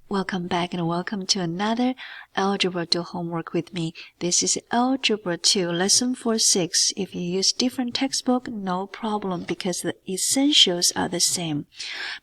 Welcome back and welcome to another Algebra 2 homework with me. This is Algebra 2 lesson 4-6. If you use different textbook, no problem because the essentials are the same.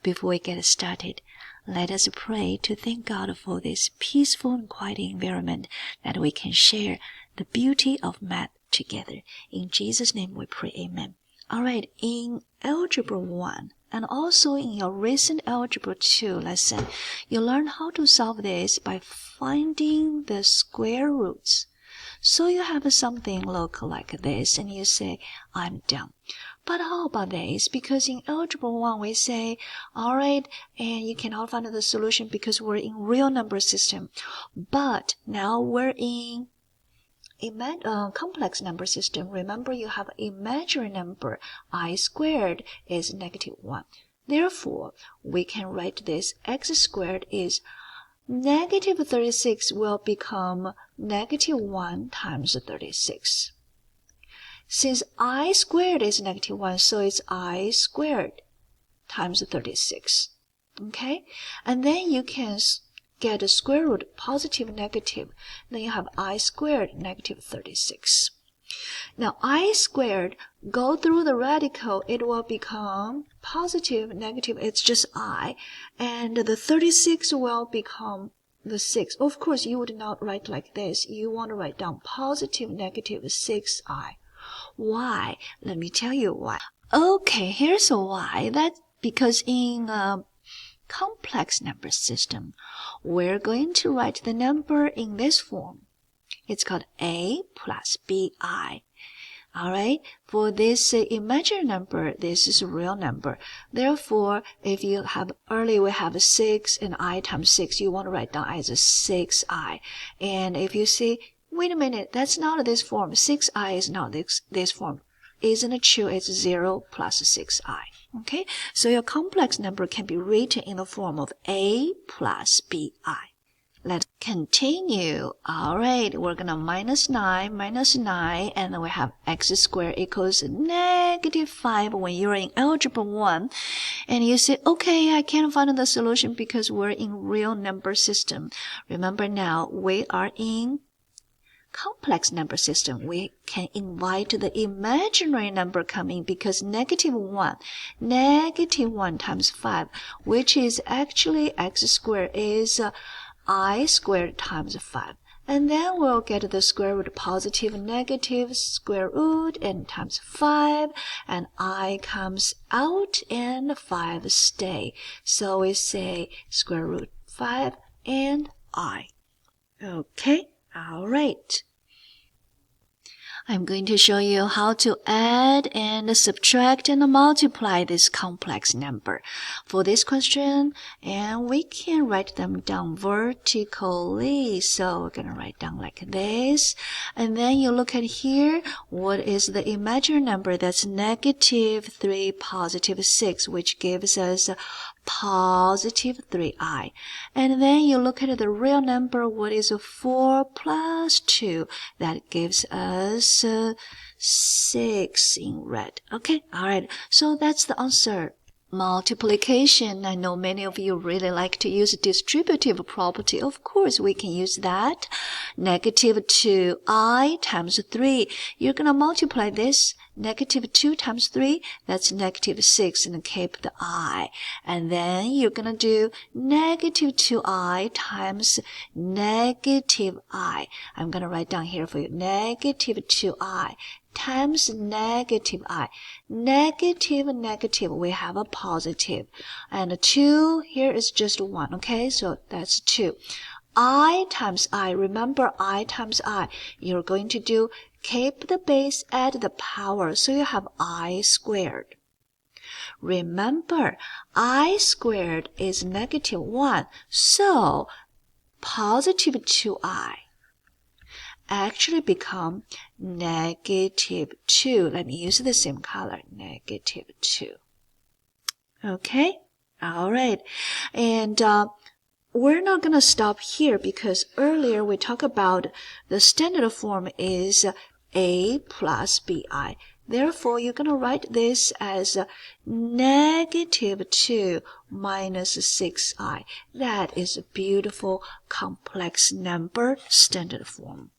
Before we get started, let us pray to thank God for this peaceful and quiet environment that we can share the beauty of math together. In Jesus' name we pray, amen. Alright, in Algebra 1, and also in your recent Algebra 2 lesson, you learned how to solve this by finding the square roots. So you have something look like this and you say, I'm done. But how about this? Because in Algebra 1 we say, alright, and you cannot find the solution because we're in real number system. But now we're in complex number system. Remember, you have imaginary number. I squared is -1. Therefore, we can write this x squared is -36 will become -1 times 36. Since I squared is -1, so it's I squared times 36. Okay? And then you can get a square root, positive, negative. Then you have I squared, -36. Now, I squared, go through the radical, it will become positive, negative, it's just I. And the 36 will become the 6. Of course, you would not write like this. You want to write down positive, negative, 6I. Why? Let me tell you why. Okay, here's why. That's because in complex number system, we're going to write the number in this form. It's called A plus BI. Alright, for this imaginary number, this is a real number. Therefore, if you have earlier we have 6 and I times 6, you want to write down as a 6I. And if you see, wait a minute, that's not this form. 6I is not this form. Isn't it true? It's 0 plus 6I. Okay, so your complex number can be written in the form of A plus BI. Let's continue. Alright, we're gonna minus 9, and then we have x squared equals -5 when you're in Algebra 1. And you say, okay, I can't find the solution because we're in real number system. Remember now, we are in complex number system. We can invite the imaginary number coming because -1 times 5, which is actually x squared, is I squared times 5. And then we'll get the square root, positive, negative, square root, and times 5. And I comes out and 5 stay. So we say square root 5 and I. Okay, all right. I'm going to show you how to add and subtract and multiply this complex number. For this question, and we can write them down vertically. So we're going to write down like this. And then you look at here, what is the imaginary number? That's -3, positive 6, which gives us positive 3i. And then you look at the real number, what is 4 plus 2? That gives us 6 in red. Okay, alright, so that's the answer. Multiplication, I know many of you really like to use distributive property. Of course, we can use that. -2i times 3. You're going to multiply this. -2 times 3, that's -6, and keep the I. And then you're going to do -2i times -I. I'm going to write down here for you. -2i times -I. Negative, we have a positive. And 2, here is just 1, okay? So that's 2. I times I, remember I times I, you're going to do keep the base, add the power, so you have I squared. Remember, I squared is -1, so positive 2i actually become -2. Let me use the same color, -2. Okay, all right. And we're not going to stop here because earlier we talked about the standard form is A plus BI. Therefore, you're going to write this as negative 2 minus 6i. That is a beautiful complex number standard form.